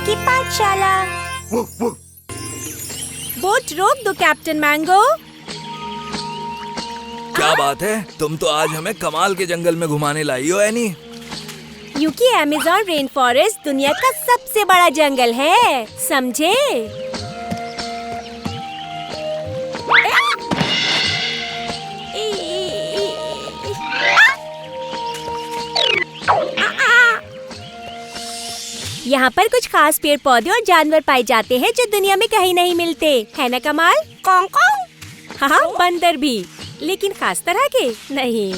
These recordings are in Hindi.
की पाठशाला। बोट रोक दो कैप्टन मैंगो। क्या बात है, तुम तो आज हमें कमाल के जंगल में घुमाने लाई हो एनी। क्योंकि अमेज़न रेन फॉरेस्ट दुनिया का सबसे बड़ा जंगल है, समझे? यहाँ पर कुछ खास पेड़ पौधे और जानवर पाए जाते हैं जो दुनिया में कहीं नहीं मिलते, है ना कमाल? कौन कौन? हाँ, बंदर भी, लेकिन खास तरह के नहीं।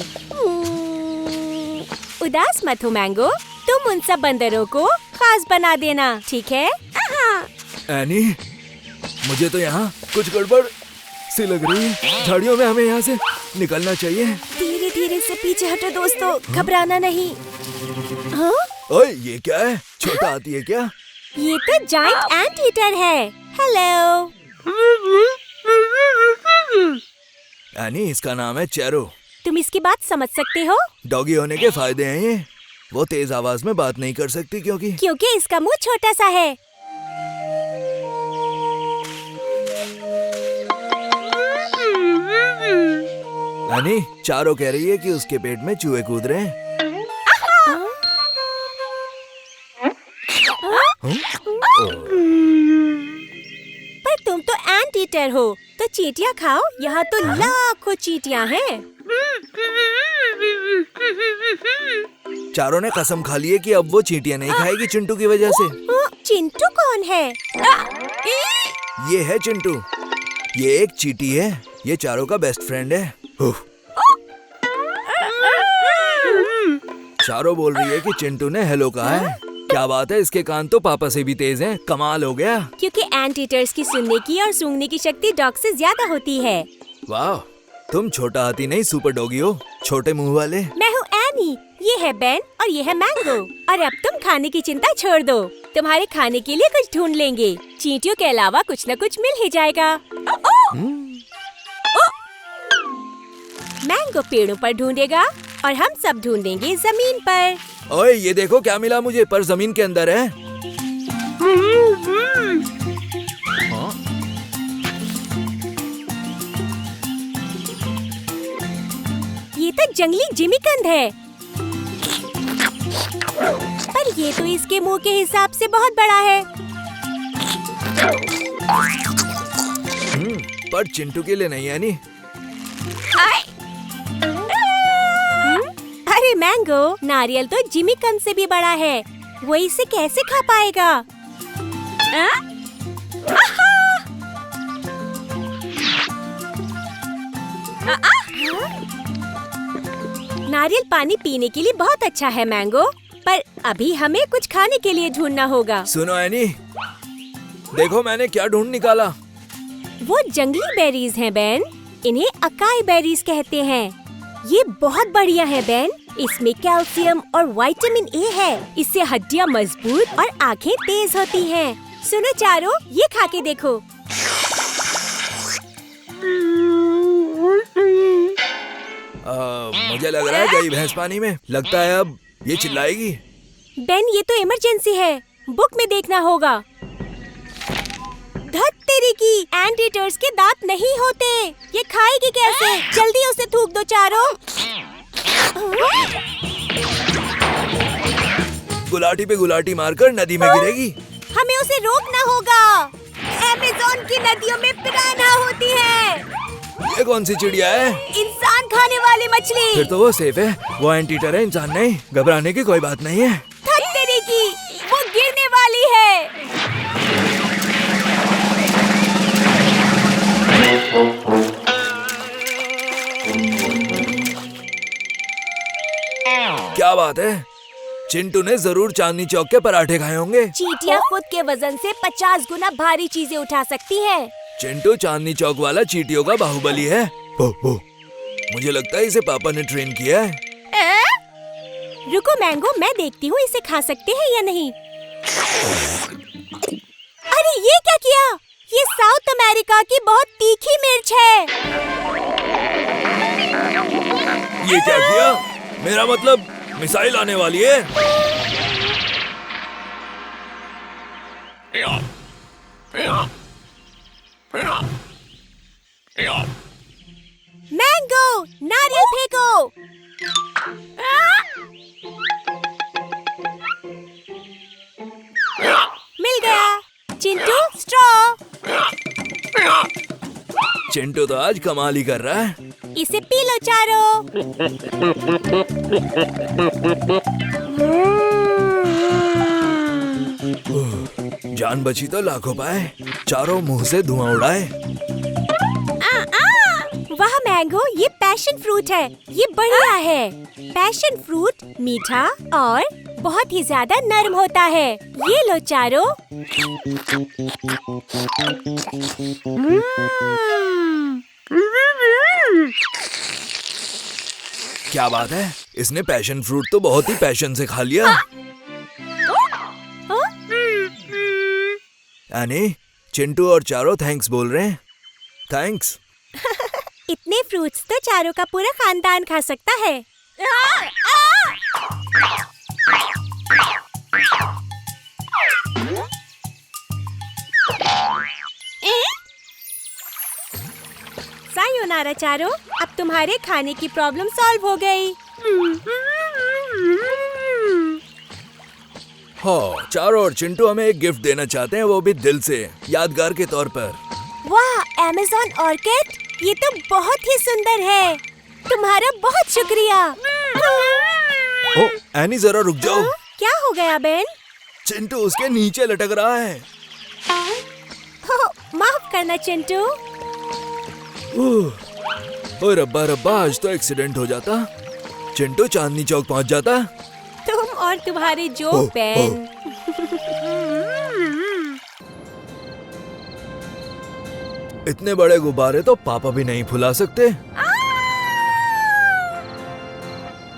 उदास मत हो मैंगो, तुम उन सब बंदरों को खास बना देना, ठीक है? एनी, मुझे तो यहाँ कुछ गड़बड़ सी लग रही है। झाड़ियों में हमें यहाँ से निकलना चाहिए। धीरे धीरे से पीछे हटो दोस्तों, घबराना नहीं। हाँ? ओए, ये क्या है? छोटा हाथी है क्या? ये तो जायंट एंट ईटर है। हेलो। एनी, इसका नाम है चेरो। तुम इसकी बात समझ सकते हो? डॉगी होने के फायदे हैं ये। वो तेज आवाज में बात नहीं कर सकती क्योंकि इसका मुंह छोटा सा है। एनी, चारो कह रही है कि उसके पेट में चूहे कूद रहे हैं। पर तुम तो एंट ईटर हो, तो चींटियाँ खाओ। यहाँ तो लाखों चींटियाँ हैं। चारों ने कसम खा ली है कि अब वो चींटियाँ नहीं खाएगी चिंटू की वजह से। चिंटू कौन है? ये है चिंटू। ये एक चींटी है। ये चारों का बेस्ट फ्रेंड है। चारों बोल रही है कि चिंटू ने हेलो कहा है। क्या बात है, इसके कान तो पापा से भी तेज हैं। कमाल हो गया। क्योंकि एंट ईटर्स की सुनने की और सूंघने की शक्ति डॉग से ज्यादा होती है। वाह, तुम छोटा हाथी नहीं सुपर डॉगी हो, छोटे मुंह वाले। मैं हूँ एनी, ये है बेन और ये है मैंगो। और अब तुम खाने की चिंता छोड़ दो, तुम्हारे खाने के लिए कुछ ढूंढ लेंगे। चींटियों के अलावा कुछ न कुछ मिल ही जाएगा। मैंगो पेड़ों पर ढूंढेगा और हम सब ढूंढेंगे जमीन पर। ओए, ये देखो क्या मिला मुझे, पर जमीन के अंदर है। ये तो जंगली जिमीकंद है, पर ये तो इसके मुंह के हिसाब से बहुत बड़ा है। पर चिंटू के लिए नहीं है नी। अरे मैंगो, नारियल तो जिमीकंद से भी बड़ा है, वो इसे कैसे खा पाएगा? नारियल पानी पीने के लिए बहुत अच्छा है मैंगो, पर अभी हमें कुछ खाने के लिए ढूंढना होगा। सुनो एनी, देखो मैंने क्या ढूंढ निकाला। वो जंगली बेरीज हैं बेन, इन्हें अकाई बेरीज कहते हैं। ये बहुत बढ़िया है बेन, इसमें कैल्शियम और विटामिन ए है। इससे हड्डियाँ मजबूत और आँखें तेज होती हैं। सुनो चारो, ये खा के देखो। मुझे लग रहा है गई भैंस पानी में। लगता है अब ये चिल्लाएगी। बेन, ये तो इमरजेंसी है, बुक में देखना होगा। धत तेरी की, एंट ईटर्स के दांत नहीं होते, ये खाएगी कैसे? जल्दी उसे थूक दो चारो। गुलाटी पे गुलाटी मारकर नदी में गिरेगी। हमें उसे रोकना होगा। अमेज़न की नदियों में पिरान्हा होती है। ये कौन सी चिड़िया है? इंसान खाने वाली मछली। फिर तो वो सेफ है, वो एंट ईटर है, इंसान नहीं। घबराने की कोई बात नहीं है। धत तेरी की, वो गिरने वाली है। क्या बात है, चिंटू ने जरूर चांदनी चौक के पराठे खाए होंगे। चींटियां खुद के वजन से 50 गुना भारी चीजें उठा सकती हैं। चिंटू चांदनी चौक वाला चींटियों का बाहुबली है। मुझे लगता है इसे पापा ने ट्रेन किया है। रुको मैंगो, मैं देखती हूँ इसे खा सकते हैं या नहीं। अरे ये क्या किया? ये साउथ अमेरिका की बहुत तीखी मिर्च है। ये क्या किया? मेरा मतलब मिसाइल आने वाली है। मैंगो, नारियल फेंको। मिल गया। चिंटू, स्ट्रॉ। चिंटू तो आज कमाल ही कर रहा है। इसे पी लो चारों। जान बची तो लाखों पाए। चारों मुंह से धुआं उड़ाए। वाह मैंगो, ये पैशन फ्रूट है। ये बढ़िया है। पैशन फ्रूट मीठा और बहुत ही ज्यादा नरम होता है। ये लो चारों। क्या बात है, इसने पैशन फ्रूट तो बहुत ही पैशन से खा लिया। एनी, चिंटू और चारों थैंक्स बोल रहे हैं। थैंक्स। इतने फ्रूट्स तो चारों का पूरा खानदान खा सकता है। सायोनारा चारों, अब तुम्हारे खाने की प्रॉब्लम सॉल्व हो गई। हाँ, चारों और चिंटू हमें एक गिफ्ट देना चाहते हैं, वो भी दिल से, यादगार के तौर पर। वाह, अमेज़न ऑर्किड, ये तो बहुत ही सुंदर है। तुम्हारा बहुत शुक्रिया। ओ, एनी जरा रुक जाओ। क्या हो गया बेन? चिंटू उसके नीचे लटक रहा है। माफ करना चिंटू। ओए रब्बा रब्बा, आज तो एक्सीडेंट हो जाता। चिंटू चांदनी चौक पहुंच जाता। तुम और तुम्हारे जोक बेन। इतने बड़े गुब्बारे तो पापा भी नहीं फुला सकते।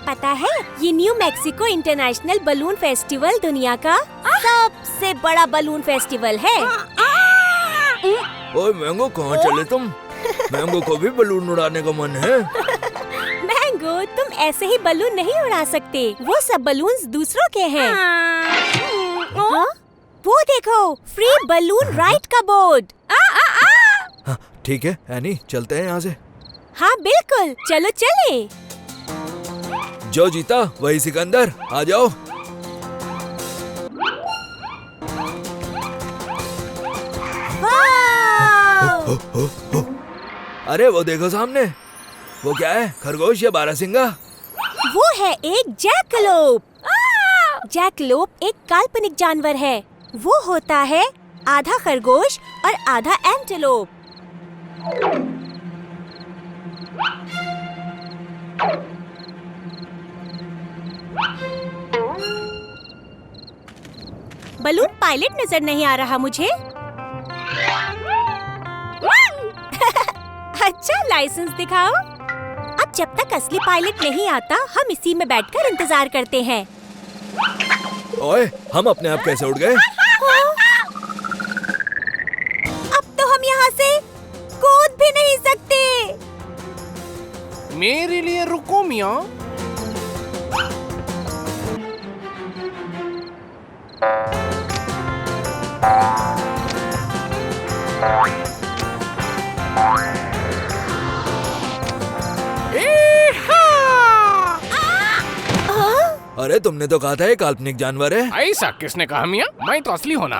पता है, ये new Mexico international balloon festival दुनिया का सबसे बड़ा बलून फेस्टिवल है। ओए मैंगो, कहाँ चले तुम? मैंगो को भी बलून उड़ाने का मन है। मैंगो, तुम ऐसे ही बलून नहीं उड़ा सकते। वो सब बलून्स दूसरों के हैं। हाँ? वो देखो, फ्री बलून राइड का बोर्ड। हाँ, ठीक है एनी, चलते हैं यहाँ से। हाँ बिल्कुल, चलो चले। जो जीता वही सिकंदर, आ जाओ। वाह! अरे वो देखो सामने, वो क्या है? खरगोश या बारहसिंगा? वो है एक जैकलोप। जैकलोप एक काल्पनिक जानवर है। वो होता है आधा खरगोश और आधा एंटेलोप। बलून पायलट नजर नहीं आ रहा मुझे। अच्छा, लाइसेंस दिखाओ। अब जब तक असली पायलट नहीं आता, हम इसी में बैठकर इंतजार करते हैं। ओए, हम अपने आप कैसे उड़ गए? अब तो हम यहाँ से कूद भी नहीं सकते। मेरे लिए रुको मियाँ। अरे तुमने तो कहा था ये काल्पनिक जानवर है। ऐसा किसने कहा मियाँ? मैं तो असली होना,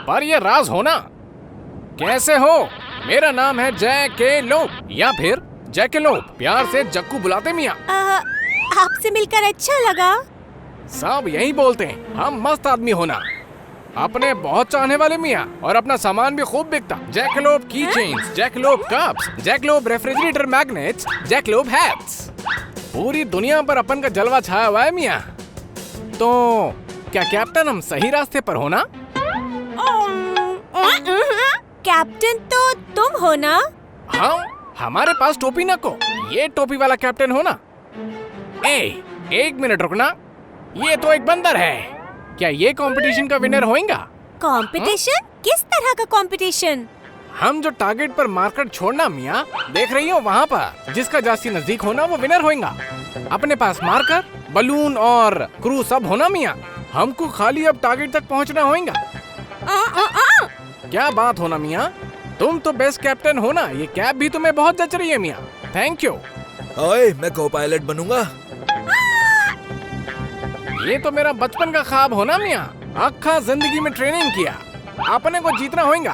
पर ये राज होना। कैसे हो? मेरा नाम है जैकेलोप या फिर जैकेलोप। प्यार से जक्कू बुलाते मियाँ। आपसे मिलकर अच्छा लगा। सब यही बोलते हैं, हम मस्त आदमी होना। अपने बहुत चाहने वाले मियाँ, और अपना सामान भी खूब बिकता। जैकेलोप की chains, jackalope cups, jackalope refrigerator magnets, jackalope hats. पूरी दुनिया पर अपन का जलवा छाया हुआ है मियाँ। तो क्या कैप्टन, हम सही रास्ते पर हो ना? कैप्टन तो तुम हो ना? हाँ, हमारे पास टोपी ना को, ये टोपी वाला कैप्टन हो ना? एक मिनट रुकना, ये तो एक बंदर है। क्या ये कंपटीशन का विनर होएगा? कंपटीशन? किस तरह का कंपटीशन? हम जो टारगेट पर मार्कर छोड़ना मियाँ, देख रही हो वहाँ पर, जिसका जास्ती नजदीक होना वो विनर होएगा। अपने पास मार्कर, बलून और क्रू सब होना मियाँ। हमको खाली अब टारगेट तक पहुँचना होएगा। क्या बात हो ना मियाँ, तुम तो बेस्ट कैप्टन हो ना। ये कैप भी तुम्हें बहुत जच रही है मियाँ। Thank you. ओए, मैं को पायलट बनूंगा। ये तो मेरा बचपन का ख्वाब हो ना मियाँ। अक्खा जिंदगी में ट्रेनिंग किया, अपने को जीतना होगा।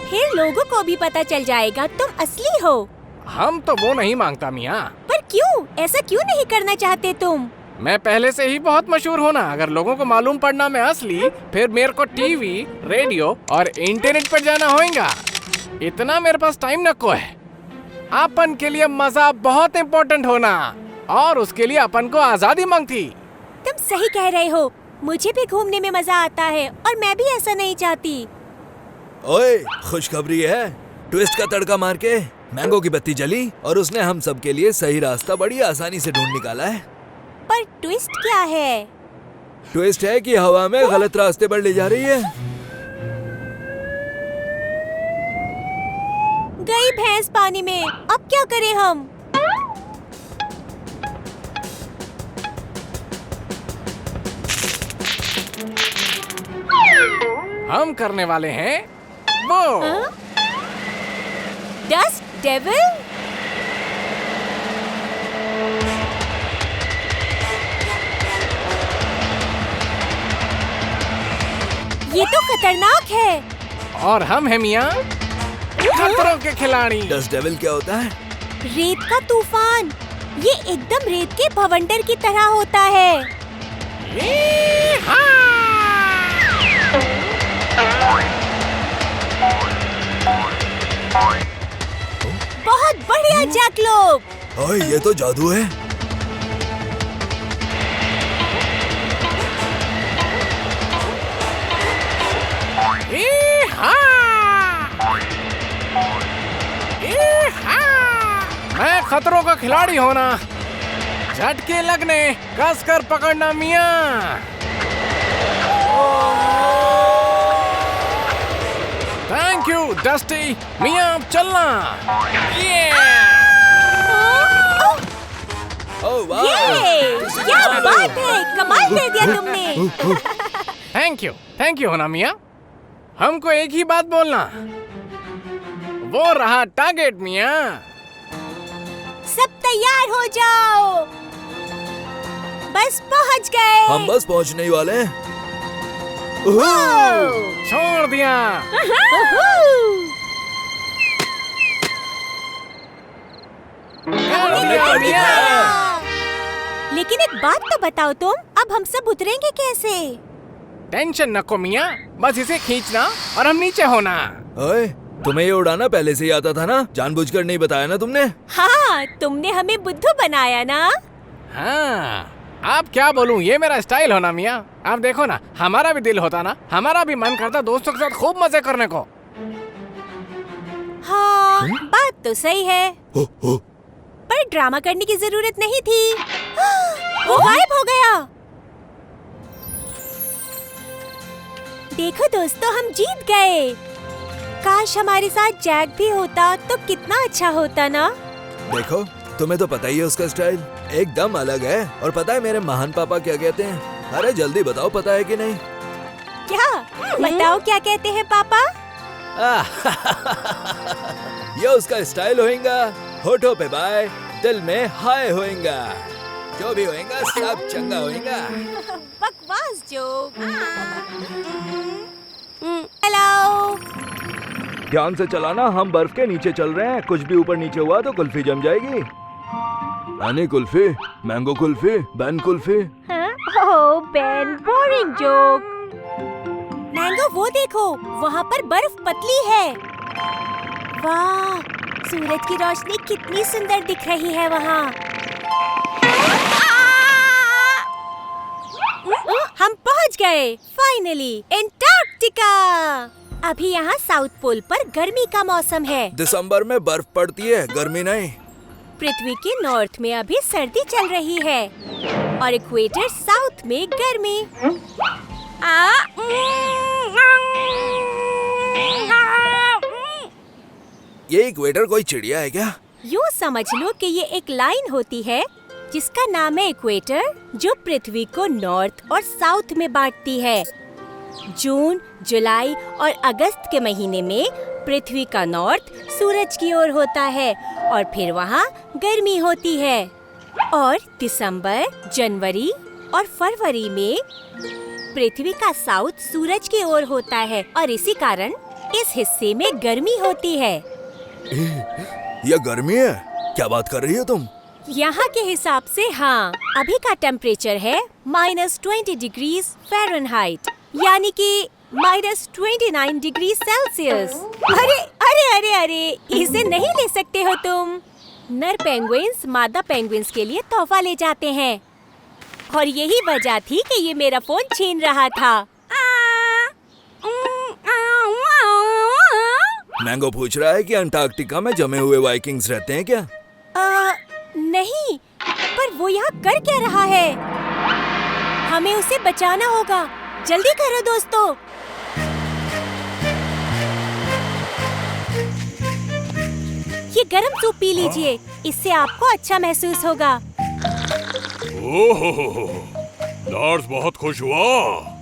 फिर लोगों को भी पता चल जाएगा तुम असली हो। हम तो वो नहीं मांगता मियाँ। पर क्यों? ऐसा क्यों नहीं करना चाहते तुम? मैं पहले से ही बहुत मशहूर होना। अगर लोगों को मालूम पड़ना मैं असली, फिर मेरे को टीवी, रेडियो और इंटरनेट पर जाना होगा। इतना मेरे पास टाइम न को है। अपन के लिए मजा बहुत इम्पोर्टेंट होना, और उसके लिए अपन को आजादी मांगती। तुम सही कह रहे हो। मुझे भी घूमने में मजा आता है और मैं भी ऐसा नहीं चाहती। ओए, खुशखबरी है। ट्विस्ट का तड़का मार के मैंगो की बत्ती जली और उसने हम सब के लिए सही रास्ता बड़ी आसानी से ढूंढ निकाला है। पर ट्विस्ट क्या है? ट्विस्ट है कि हवा में गलत रास्ते पर ले जा रही है। गई भैंस पानी में, अब क्या करें हम? हम करने वाले हैं वो। Dust devil? ये तो खतरनाक है। और हम हैं मियाँ खतरों के खिलाड़ी। डस्ट डेविल क्या होता है? रेत का तूफान। ये एकदम रेत के भवंडर की तरह होता है। बहुत बढ़िया जैकलोप। ओए, ये तो जादू है। मैं खतरों का खिलाड़ी होना, झटके लगने, कसकर पकड़ना मियाँ। Thank you dusty. मियाँ अब चलना। ओह वाह, ये क्या बात है, कमाल कर दिया तुमने। थैंक यू होना मियाँ। हमको एक ही बात बोलना, वो रहा टारगेट मियाँ। सब तैयार हो जाओ, बस पहुंच गए। हम बस पहुंचने ही वाले हैं। छोड़ दिया। हमने कर दिखाया। लेकिन एक बात तो बताओ तुम, अब हम सब उतरेंगे कैसे? टेंशन न को मियाँ, बस इसे खींचना और हम नीचे होना। ओए, तुम्हें ये उड़ाना पहले से ही आता था ना? जानबूझकर नहीं बताया ना तुमने? हाँ, तुमने हमें बुद्धू बनाया ना। हाँ, आप क्या बोलूं, ये मेरा स्टाइल होना मियाँ। आप देखो ना, हमारा भी दिल होता ना, हमारा भी मन करता दोस्तों के साथ खूब मजे करने को। हाँ, बात तो सही है, हो। पर ड्रामा करने की जरूरत नहीं थी। वो गायब हो गया। देखो दोस्तों, हम जीत गए। काश हमारे साथ जैक भी होता तो कितना अच्छा होता ना। देखो, तुम्हें तो पता ही है उसका स्टाइल एकदम अलग है। और पता है मेरे महान पापा क्या कहते हैं? अरे जल्दी बताओ, पता है कि नहीं? क्या? बताओ क्या कहते हैं पापा? ये उसका स्टाइल होएगा। होठों पे बाय, दिल में हाय होएगा। जो भी होएगा सब चंगा होएगा। बकवास जोक। हेलो। ध्यान से चलाना, हम बर्फ के नीचे चल रहे हैं। कुछ भी ऊपर नीचे हुआ तो कुल्फी जम जाएगी। आने कुल्फी, मैंगो कुल्फी, बैन कुल्फी। ओह बेन, बोरिंग जोक। मैंगो, वो देखो, वहाँ पर बर्फ पतली है। वाह, सूरज की रोशनी कितनी सुंदर दिख रही है वहाँ। हम पहुँच गए फाइनली एंटार्क्टिका। अभी यहाँ साउथ पोल पर गर्मी का मौसम है। दिसंबर में बर्फ पड़ती है, गर्मी नहीं। पृथ्वी के नॉर्थ में अभी सर्दी चल रही है और इक्वेटर साउथ में गर्मी। ये इक्वेटर कोई चिड़िया है क्या? यूँ समझ लो कि ये एक लाइन होती है जिसका नाम है इक्वेटर, जो पृथ्वी को नॉर्थ और साउथ में बांटती है। जून, जुलाई और अगस्त के महीने में पृथ्वी का नॉर्थ सूरज की ओर होता है और फिर वहाँ गर्मी होती है। और दिसंबर, जनवरी और फरवरी में पृथ्वी का साउथ सूरज की ओर होता है और इसी कारण इस हिस्से में गर्मी होती है। यह गर्मी है? क्या बात कर रही हो तुम? यहाँ के हिसाब से हाँ, अभी का टेम्परेचर है -20 डिग्री फ़ारेनहाइट, यानी कि -29 डिग्री सेल्सियस। अरे अरे अरे अरे, इसे नहीं ले सकते हो तुम। नर पेंगुइन्स मादा पेंगुइन्स के लिए तोहफा ले जाते हैं और यही वजह थी कि ये मेरा फोन छीन रहा था। मैंगो पूछ रहा है कि अंटार्कटिका में जमे हुए वाइकिंग्स रहते हैं क्या? नहीं, पर वो यहाँ कर क्या रहा है? हमें उसे बचाना होगा। जल्दी करो दोस्तों। ये गरम सूप पी लीजिए, इससे आपको अच्छा महसूस होगा। ओहो, लार्स बहुत खुश हुआ।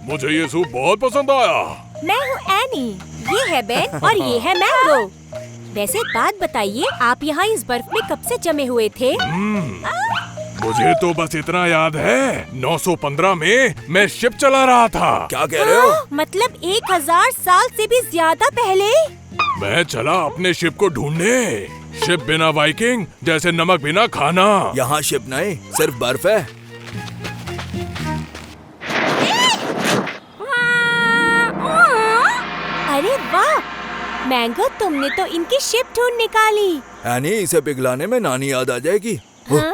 मुझे ये सूप बहुत पसंद आया। मैं हूँ एनी, ये है बेन और ये है मैंगो। वैसे एक बात बताइए, आप यहाँ इस बर्फ में कब से जमे हुए थे? मुझे तो बस इतना याद है, 915 में मैं शिप चला रहा था। क्या कह रहे हो? मतलब 1000 साल से भी ज्यादा पहले? मैं चला अपने शिप को ढूंढने। शिप बिना वाइकिंग जैसे नमक बिना खाना। यहाँ शिप नहीं, सिर्फ बर्फ है। अरे वाह मैंगो, तुमने तो इनकी शिप ढूंढ निकाली। एनी, इसे पिघलाने में नानी याद आ जाएगी। हाँ?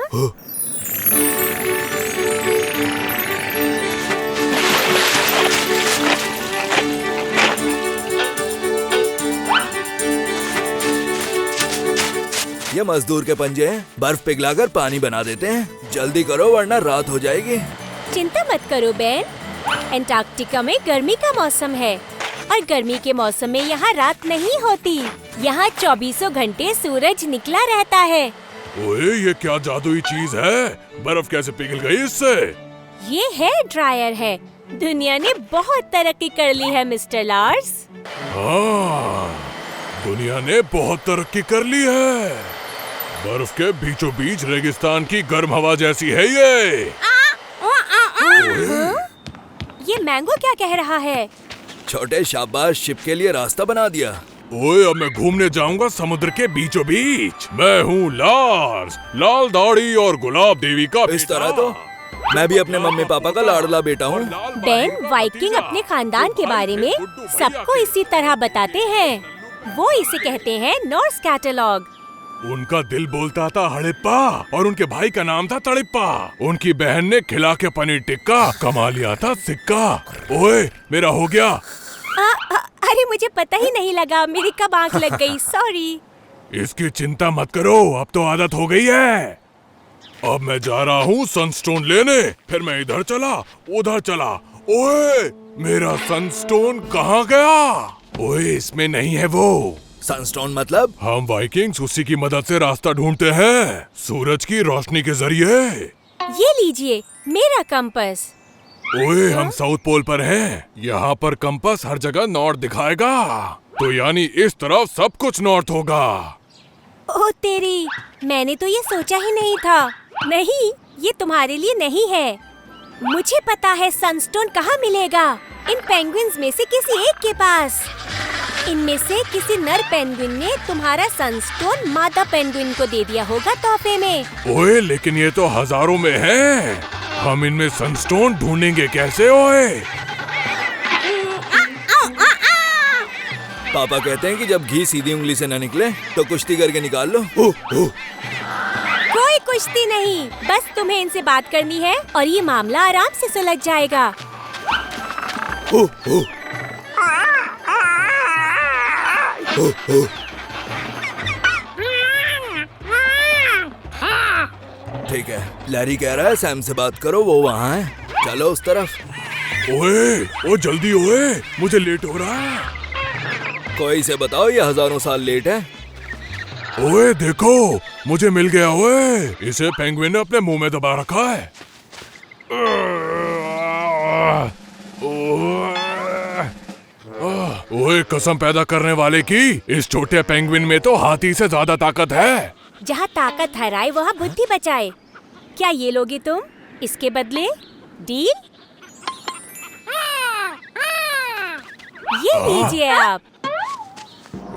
ये मजदूर के पंजे हैं, बर्फ पिघलाकर पानी बना देते हैं। जल्दी करो वरना रात हो जाएगी। चिंता मत करो बेन, अंटार्कटिका में गर्मी का मौसम है और गर्मी के मौसम में यहाँ रात नहीं होती। यहाँ 24 घंटे सूरज निकला रहता है। ओए, ये क्या जादुई चीज है? बर्फ कैसे पिघल गई इससे? ये हेयर ड्रायर है। दुनिया ने बहुत तरक्की कर ली है मिस्टर लार्स। हाँ, दुनिया ने बहुत तरक्की कर ली है। बर्फ के बीचों बीच रेगिस्तान की गर्म हवा जैसी है ये। ये मैंगो क्या कह रहा है? छोटे शाबाश, शिप के लिए रास्ता बना दिया। ओए, अब मैं घूमने जाऊंगा समुद्र के बीचों बीच। मैं हूँ लार्स, लाल दाढ़ी और गुलाब देवी का इस तरह तो मैं भी अपने मम्मी पापा का लाडला बेटा हूँ। बेन, वाइकिंग अपने खानदान के बारे में सबको इसी तरह बताते हैं। वो इसे कहते हैं नॉर्स कैटलॉग। उनका दिल बोलता था हड़प्पा और उनके भाई का नाम था तड़प्पा। उनकी बहन ने खिला के पनीर टिक्का कमा लिया था सिक्का। ओए, मेरा हो गया। अरे मुझे पता ही नहीं लगा, मेरी कब आंख लग गई। सॉरी। इसकी चिंता मत करो, अब तो आदत हो गई है। अब मैं जा रहा हूँ सनस्टोन लेने। फिर मैं इधर चला, उधर चला। ओए, मेरा सनस्टोन कहाँ गया? ओए, इसमें नहीं है वो। सनस्टोन मतलब? हम वाइकिंग्स उसी की मदद से रास्ता ढूंढते हैं, सूरज की रोशनी के जरिए। ये लीजिए मेरा कंपास। ओए, हम साउथ पोल पर हैं। यहाँ पर कंपास हर जगह नॉर्थ दिखाएगा, तो यानी इस तरफ सब कुछ नॉर्थ होगा। ओह तेरी, मैंने तो ये सोचा ही नहीं था। नहीं, ये तुम्हारे लिए नहीं है। मुझे पता है सनस्टोन कहाँ मिलेगा। इन पेंगुइन्स में से किसी एक के पास। इनमें से किसी नर पेंगुइन ने तुम्हारा सनस्टोन मादा पेंगुइन को दे दिया होगा तोहफे में। ओए, लेकिन ये तो हजारों में है। हम इनमें सनस्टोन ढूंढेंगे कैसे? ओए, पापा कहते हैं कि जब घी सीधी उंगली से न निकले तो कुश्ती करके निकाल लो। कोई कुश्ती नहीं, बस तुम्हें इनसे बात करनी है और ये मामला आराम से सुलझ जाएगा। ठीक है, लैरी कह रहा है सैम से बात करो, वो वहाँ है। चलो उस तरफ। ओए, जल्दी ओए, मुझे लेट हो रहा है। कोई से बताओ, ये हजारों साल लेट है। ओए देखो, मुझे मिल गया। ओए, इसे पेंगुइन ने अपने मुंह में दबा रखा है। ओए, कसम पैदा करने वाले की, इस छोटे पेंगुइन में तो हाथी से ज्यादा ताकत है। जहाँ ताकत हराए वहाँ बुद्धि बचाए। क्या ये लोगे तुम? इसके बदले डील? ये लीजिए आप।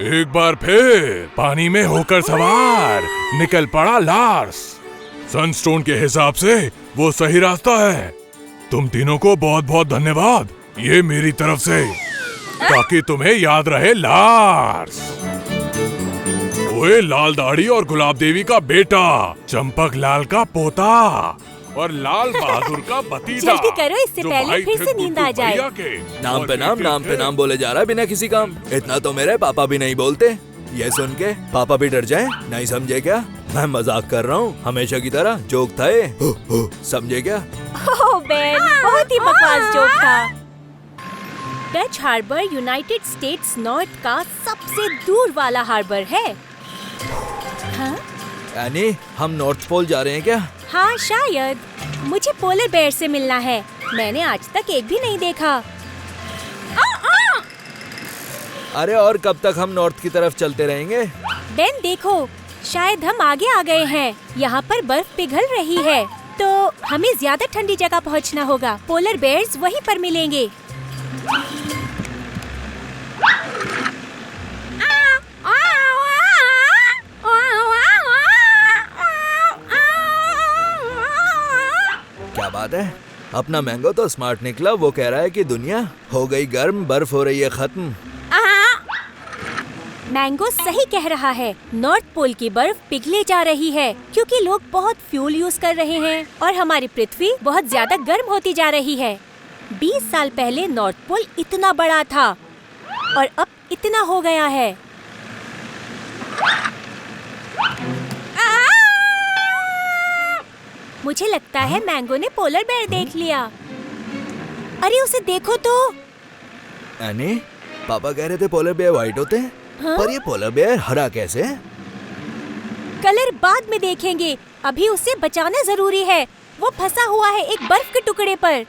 एक बार फिर पानी में होकर सवार निकल पड़ा लार्स। सनस्टोन के हिसाब से वो सही रास्ता है। तुम तीनों को बहुत बहुत धन्यवाद, ये मेरी तरफ से, ताकि तुम्हें याद रहे लार्स। ओए, लाल दाढ़ी और गुलाब देवी का बेटा, चंपक लाल का पोता और लाल बहादुर का भतीजा। जल्दी करो, इससे जो पहले भाई फिर थे से नींद आ गुड्डू जाए। भैया के। नाम और पे नाम बोले जा रहा है बिना किसी काम। इतना तो मेरे पापा भी नहीं बोलते। ये सुन के पापा भी डर जाए, नहीं समझे क्या? मैं मजाक कर रहा हूँ, हमेशा की तरह जोक था ये। समझे क्या? ओह बेन, बहुत ही बकवास जोक था। Dutch Harbor United States north का सबसे दूर वाला हार्बर है। हाँ? यानी हम नॉर्थ पोल जा रहे हैं क्या? हाँ शायद। मुझे पोलर बेयर से मिलना है। मैंने आज तक एक भी नहीं देखा। अरे और कब तक हम नॉर्थ की तरफ चलते रहेंगे? बेन देखो, शायद हम आगे आ गए हैं। यहाँ पर बर्फ पिघल रही है, तो हमें ज्यादा ठंडी जगह पहुँचना होगा। पोलर बेयर्स वहीं पर मिलेंगे। क्या बात है, अपना मैंगो तो स्मार्ट निकला। वो कह रहा है कि दुनिया हो गई गर्म, बर्फ हो रही है खत्म। मैंगो सही कह रहा है। नॉर्थ पोल की बर्फ पिघले जा रही है क्योंकि लोग बहुत फ्यूल यूज कर रहे हैं और हमारी पृथ्वी बहुत ज्यादा गर्म होती जा रही है। 20 साल पहले नॉर्थ पोल इतना बड़ा था और अब इतना हो गया है। मुझे लगता है मैंगो ने पोलर बेयर देख लिया। अरे उसे देखो तो। यानी पापा कह रहे थे पोलर बेयर व्हाइट होते हैं, हाँ? पर ये पोलर बेयर हरा कैसे? कलर बाद में देखेंगे, अभी उसे बचाना जरूरी है। वो फंसा हुआ है एक बर्फ के टुकड़े पर।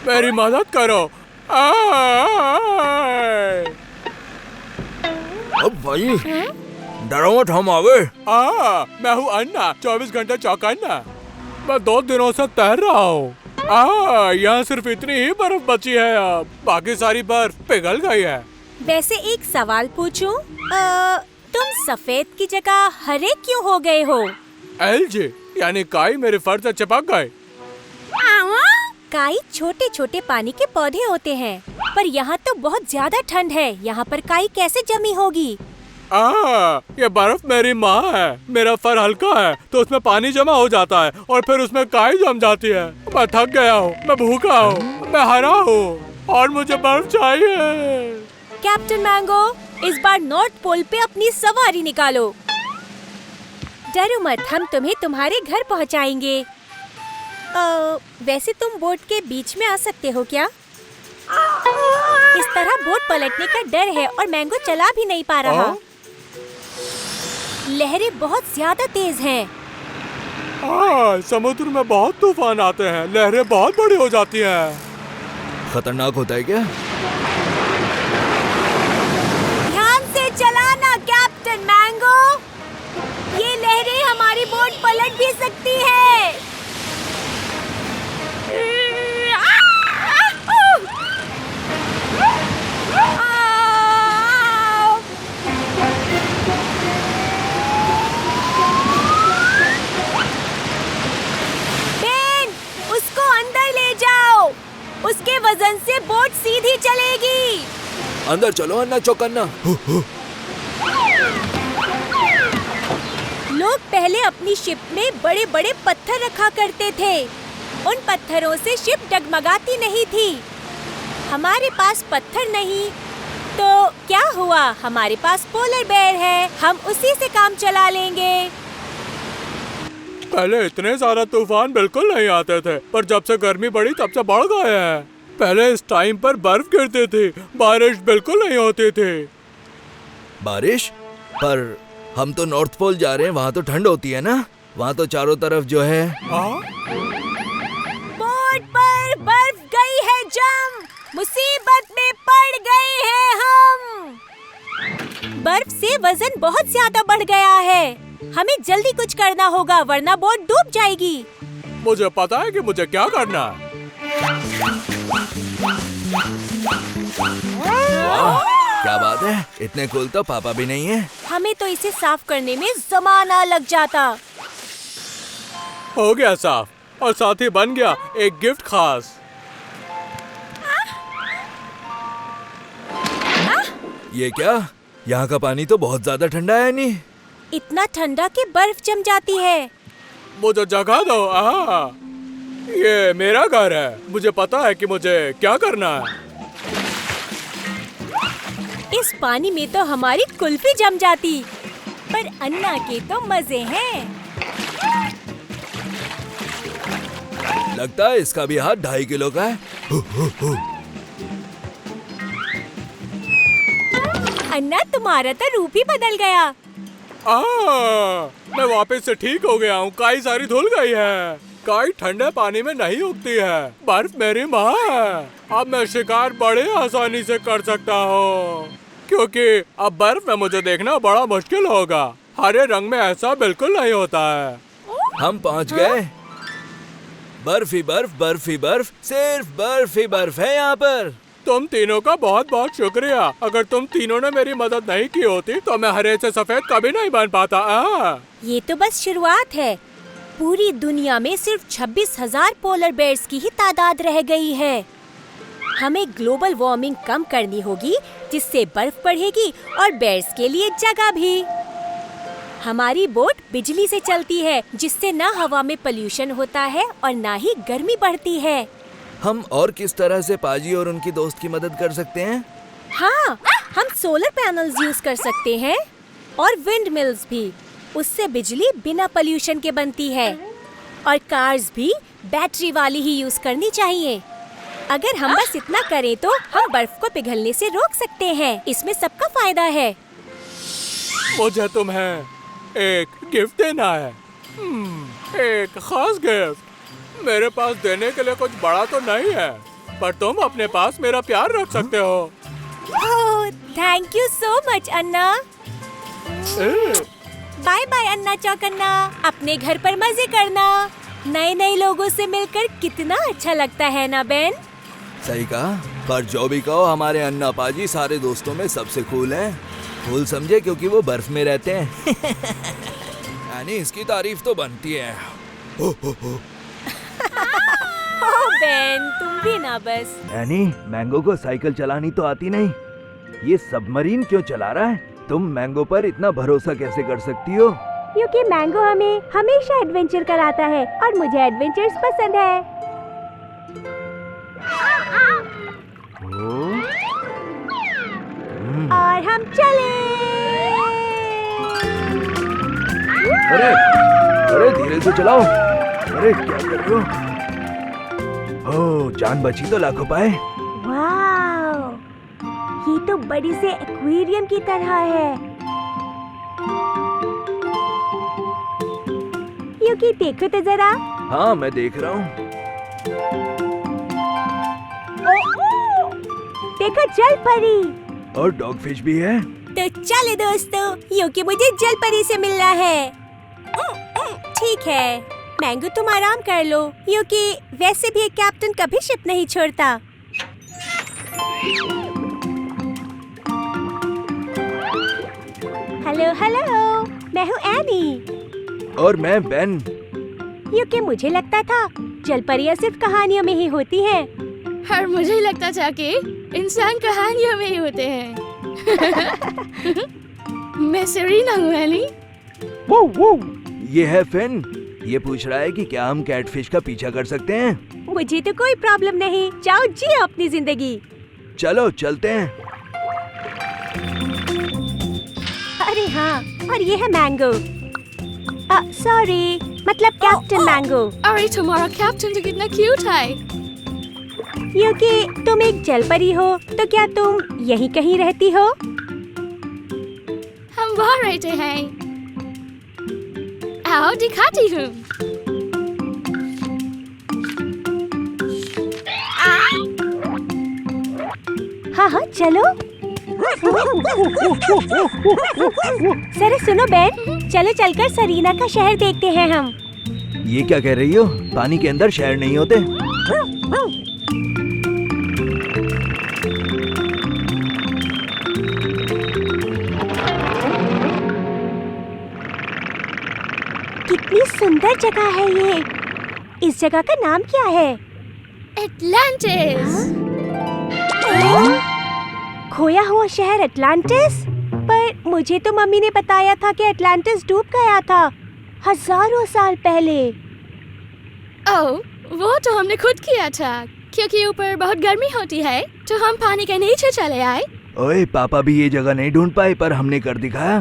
मेरी मदद करो। अब भाई डरो मत, हम आ गए। मैं हूँ अन्ना, 24 घंटे चौकन्ना। मैं 2 दिनों से तैर रहा हूँ। यहाँ सिर्फ इतनी ही बर्फ बची है, अब बाकी सारी बर्फ पिघल गई है। वैसे एक सवाल पूछूं? तुम सफेद की जगह हरे क्यों हो गए हो? एलजी यानी काई मेरे फर से चिपक गए। काई छोटे छोटे पानी के पौधे होते हैं, पर यहाँ तो बहुत ज्यादा ठंड है। यहाँ पर काई कैसे जमी होगी? ये बर्फ मेरी माँ है। मेरा फर हल्का है तो उसमें पानी जमा हो जाता है और फिर उसमें काई जम जाती है। मैं थक गया हूँ, मैं भूखा हूँ, मैं हरा हूँ और मुझे बर्फ चाहिए। कैप्टन मैंगो, इस बार नॉर्थ पोल पे अपनी सवारी निकालो। डरो मत, हम तुम्हें तुम्हारे घर पहुँचाएंगे। वैसे तुम बोट के बीच में आ सकते हो क्या? इस तरह बोट पलटने का डर है और मैंगो चला भी नहीं पा रहा। लहरें बहुत ज्यादा तेज हैं। समुद्र में बहुत तूफान आते हैं, लहरें बहुत बड़ी हो जाती हैं। खतरनाक होता है क्या? ध्यान से चलाना कैप्टन मैंगो, ये लहरें हमारी बोट पलट भी सकती है। उसके वजन से बोट सीधी चलेगी। अंदर चलो अन्ना चौकन्ना। लोग पहले अपनी शिप में बड़े बड़े पत्थर रखा करते थे। उन पत्थरों से शिप डगमगाती नहीं थी। हमारे पास पत्थर नहीं, तो क्या हुआ? हमारे पास पोलर बेयर है, हम उसी से काम चला लेंगे। पहले इतने सारा तूफान बिल्कुल नहीं आते थे, पर जब से गर्मी बढ़ी तब से बढ़ गए हैं। पहले इस टाइम पर बर्फ गिरती थी, बारिश बिल्कुल नहीं होती थी। बारिश? पर हम तो नॉर्थ पोल जा रहे हैं, वहाँ तो ठंड होती है ना। वहाँ तो चारों तरफ जो है। बोट पर बर्फ गई है जम, मुसीबत में पड़ गए हैं हम। वजन बहुत ज्यादा बढ़ गया है। हमें जल्दी कुछ करना होगा वरना बोट डूब जाएगी। मुझे पता है कि मुझे क्या करना है। वाह, क्या बात है, इतने कूल तो पापा भी नहीं है। हमें तो इसे साफ करने में ज़माना लग जाता। हो गया साफ और साथ ही बन गया एक गिफ्ट खास। ये क्या? यहाँ का पानी तो बहुत ज्यादा ठंडा है नहीं। इतना ठंडा कि बर्फ जम जाती है। मुझे जगह दो। ये मेरा घर है, मुझे पता है कि मुझे क्या करना है। इस पानी में तो हमारी कुल्फी जम जाती, पर अन्ना के तो मजे हैं। लगता है इसका भी हाथ 2.5 किलो का है। अन्ना, तुम्हारा तो रूप ही बदल गया। मैं वापस से ठीक हो गया हूँ। काई सारी धुल गई है। काई ठंडे पानी में नहीं उगती है। बर्फ मेरी माँ है। अब मैं शिकार बड़े आसानी से कर सकता हूँ, क्योंकि अब बर्फ में मुझे देखना बड़ा मुश्किल होगा। हरे रंग में ऐसा बिल्कुल नहीं होता है। हम पहुँच गए। बर्फ ही बर्फ, बर्फ ही बर्फ, सिर्फ बर्फ ही बर्फ है यहाँ पर। तुम तीनों का बहुत बहुत शुक्रिया। अगर तुम तीनों ने मेरी मदद नहीं की होती तो मैं हरे से सफेद कभी नहीं बन पाता। ये तो बस शुरुआत है। पूरी दुनिया में सिर्फ 26,000 पोलर बेयर्स की ही तादाद रह गई है। हमें ग्लोबल वार्मिंग कम करनी होगी, जिससे बर्फ बढ़ेगी और बेयर्स के लिए जगह भी। हमारी बोट बिजली से चलती है, जिससे न हवा में पोल्यूशन होता है और न ही गर्मी बढ़ती है। हम और किस तरह से पाजी और उनकी दोस्त की मदद कर सकते हैं? हाँ, हम सोलर पैनल्स यूज कर सकते हैं और विंड मिल्स भी। उससे बिजली बिना पोल्यूशन के बनती है। और कार्स भी बैटरी वाली ही यूज करनी चाहिए। अगर हम बस इतना करें तो हम बर्फ को पिघलने से रोक सकते हैं। इसमें सबका फायदा है। मुझे तुम्हें एक गिफ्ट देना है। एक खास गिफ्ट। मेरे पास देने के लिए कुछ बड़ा तो नहीं है, पर तुम अपने पास मेरा प्यार रख सकते हो। Oh, thank you so much Anna. Bye bye Anna चौकन्ना। अपने घर पर मजे करना। नए नए लोगों से मिलकर कितना अच्छा लगता है ना बेन? सही कहा, पर जो भी कहो हमारे अन्ना पाजी सारे दोस्तों में सबसे कूल हैं। कूल समझे क्योंकि वो बर्फ में रहते हैं। यानी इसकी तारीफ तो बनती है। ओह बेन, तुम भी ना बस। एनी, मैंगो को साइकिल चलानी तो आती नहीं। ये सबमरीन क्यों चला रहा है? तुम मैंगो पर इतना भरोसा कैसे कर सकती हो? क्योंकि मैंगो हमें हमेशा एडवेंचर कराता है और मुझे एडवेंचर्स पसंद है। और हम चले। अरे अरे, धीरे से चलाओ। अरे क्या कर रहे हो? ओह, जान बची तो लाखों पाए। वाव, ये तो बड़ी से एक्वेरियम की तरह है। क्योंकि देखो तो जरा। हाँ, मैं देख रहा हूँ। देखो, जल परी। और डॉग फिश भी है। तो चलो दोस्तों, क्योंकि मुझे जल परी से मिलना है। ठीक है, मैंगो तुम आराम कर लो, क्योंकि वैसे भी एक कैप्टन कभी शिप नहीं छोड़ता। हेलो हेलो, मैं हूँ एनी। और मैं बेन। क्योंकि मुझे लगता था जल परियां सिर्फ कहानियों में ही होती हैं। और मुझे लगता था कि इंसान कहानियों में ही होते हैं। मैं सेरीना हूँ एनी। ये है फिन। ये पूछ रहा है कि क्या हम कैटफिश का पीछा कर सकते हैं? मुझे तो कोई प्रॉब्लम नहीं। जाओ जियो अपनी जिंदगी। चलो चलते हैं। अरे हाँ, और ये है मैंगो। सॉरी, मतलब कैप्टन मैंगो। अरे तुम्हारा कैप्टन तो कितना क्यूट है। क्योंकि तुम एक जल परी हो, तो क्या तुम यहीं कहीं रहती हो? हम वहाँ रहते हैं। आओ दिखाती हूँ। हाँ हाँ, चलो। सर सुनो बेन, चलो चलकर सरीना का शहर देखते हैं हम। ये क्या कह रही हो? पानी के अंदर शहर नहीं होते। कितनी सुंदर जगह है ये। इस जगह का नाम क्या है? एटलांटिस। खोया हुआ शहर एटलांटिस? पर मुझे तो मम्मी ने बताया था कि एटलांटिस डूब गया था हजारों साल पहले। ओह, वो तो हमने खुद किया था, क्योंकि ऊपर बहुत गर्मी होती है तो हम पानी के नीचे चले आए। ओए, पापा भी ये जगह नहीं ढूंढ पाए पर हमने कर दिखाया।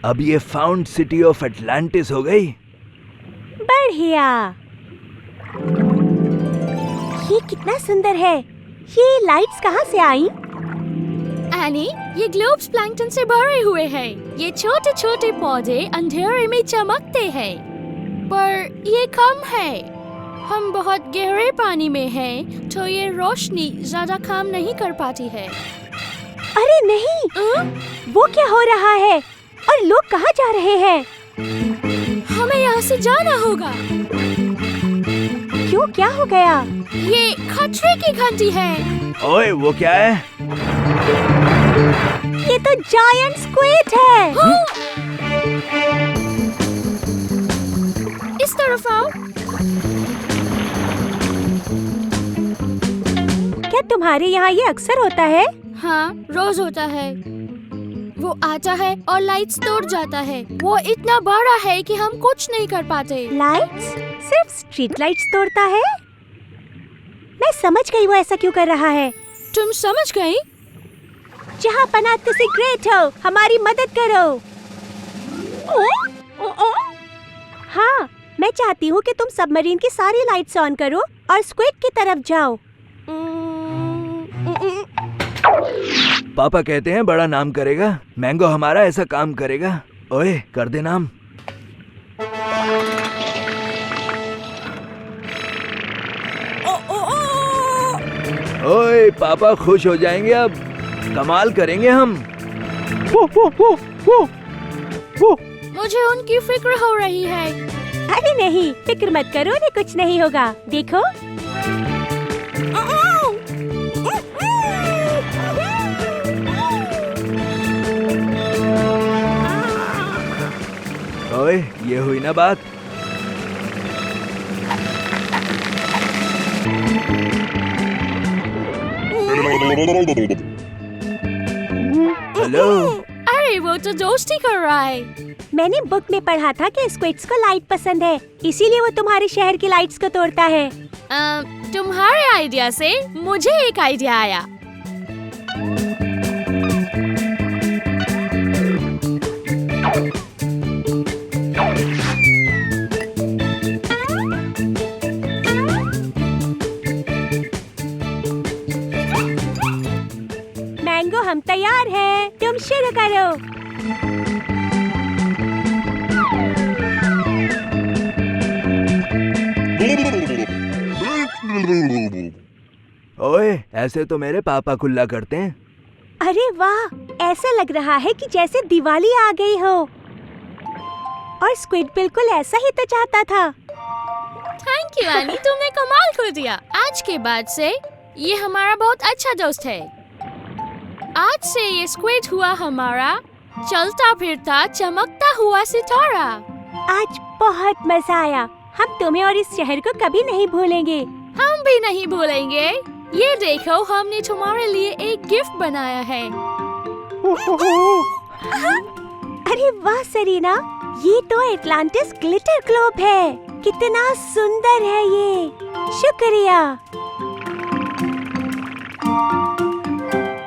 अब ये फाउंड सिटी ऑफ एटलांटिस हो गई। बढ़िया। ये कितना सुंदर है। ये लाइट्स कहाँ से आई? एनी, ये ग्लोब्स प्लैंकटन से भरे हुए हैं। ये छोटे छोटे पौधे अंधेरे में चमकते हैं, पर ये कम है। हम बहुत गहरे पानी में हैं, तो ये रोशनी ज्यादा काम नहीं कर पाती है। अरे नहीं, वो क्या हो रहा है? और लोग कहाँ जा रहे हैं? हमें यहाँ से जाना होगा। क्यों, क्या हो गया? ये खतरे की घंटी है। ओए, वो क्या है? ये तो जायंट स्क्विड है। इस तरफ आओ। क्या तुम्हारे यहाँ ये अक्सर होता है? हाँ, रोज होता है। वो आता है और लाइट्स तोड़ जाता है। वो इतना बड़ा है कि हम कुछ नहीं कर पाते। लाइट्स? सिर्फ स्ट्रीट लाइट्स तोड़ता है? मैं समझ गई वो ऐसा क्यों कर रहा है। तुम समझ गई? जहाँ पना तुसी ग्रेट हो, हमारी मदद करो। हाँ, मैं चाहती हूँ कि तुम सबमरीन की सारी लाइट्स ऑन करो और स्क्विड की तरफ जाओ। पापा कहते हैं बड़ा नाम करेगा। मैंगो हमारा ऐसा काम करेगा। ओए, कर दे नाम। ओए, पापा खुश हो जाएंगे। अब कमाल करेंगे हम। मुझे उनकी फिक्र हो रही है। अरे नहीं, फिक्र मत करो, उन्हें कुछ नहीं होगा। देखो। ओए, ये हुई ना बात। हेलो। अरे वो तो दोस्ती कर रहा है। मैंने बुक में पढ़ा था कि स्क्विड्स को लाइट पसंद है, इसीलिए वो तुम्हारे शहर की लाइट्स को तोड़ता है। तुम्हारे आइडिया से मुझे एक आइडिया आया। मैंगो, हम तैयार हैं, तुम शुरू करो। ओए, ऐसे तो मेरे पापा कुल्ला करते हैं। अरे वाह, ऐसा लग रहा है कि जैसे दिवाली आ गई हो। और स्क्विड बिल्कुल ऐसा ही तो चाहता था। थैंक यू एनी, तुमने कमाल कर दिया। आज के बाद से ये हमारा बहुत अच्छा दोस्त है। आज से ये स्क्विड हुआ हमारा चलता फिरता चमकता हुआ सितारा। आज बहुत मजा आया। हम तुम्हें और इस शहर को कभी नहीं भूलेंगे। हम भी नहीं भूलेंगे। ये देखो, हमने तुम्हारे लिए एक गिफ्ट बनाया है। अरे वाह सरीना, ये तो एटलांटिस ग्लिटर ग्लोब है। कितना सुंदर है ये। शुक्रिया।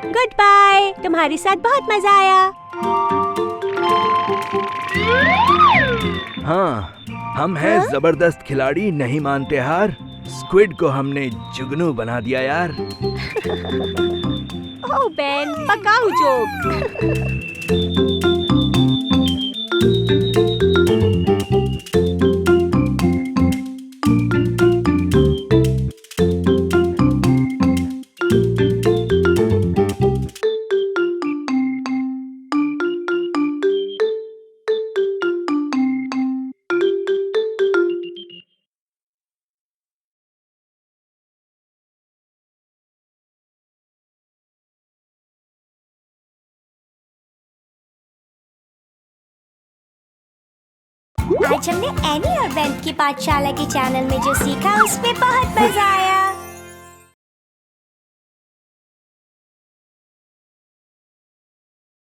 गुड बाय, तुम्हारे साथ बहुत मजा आया। हाँ, हम हैं जबरदस्त खिलाड़ी, नहीं मानते हार। स्क्विड को हमने जुगनू बना दिया यार। ओह बेन, पकाऊ जोक। आज हमने एनी और बेन की पाठशाला के चैनल में जो सीखा उसमें बहुत मजा आया।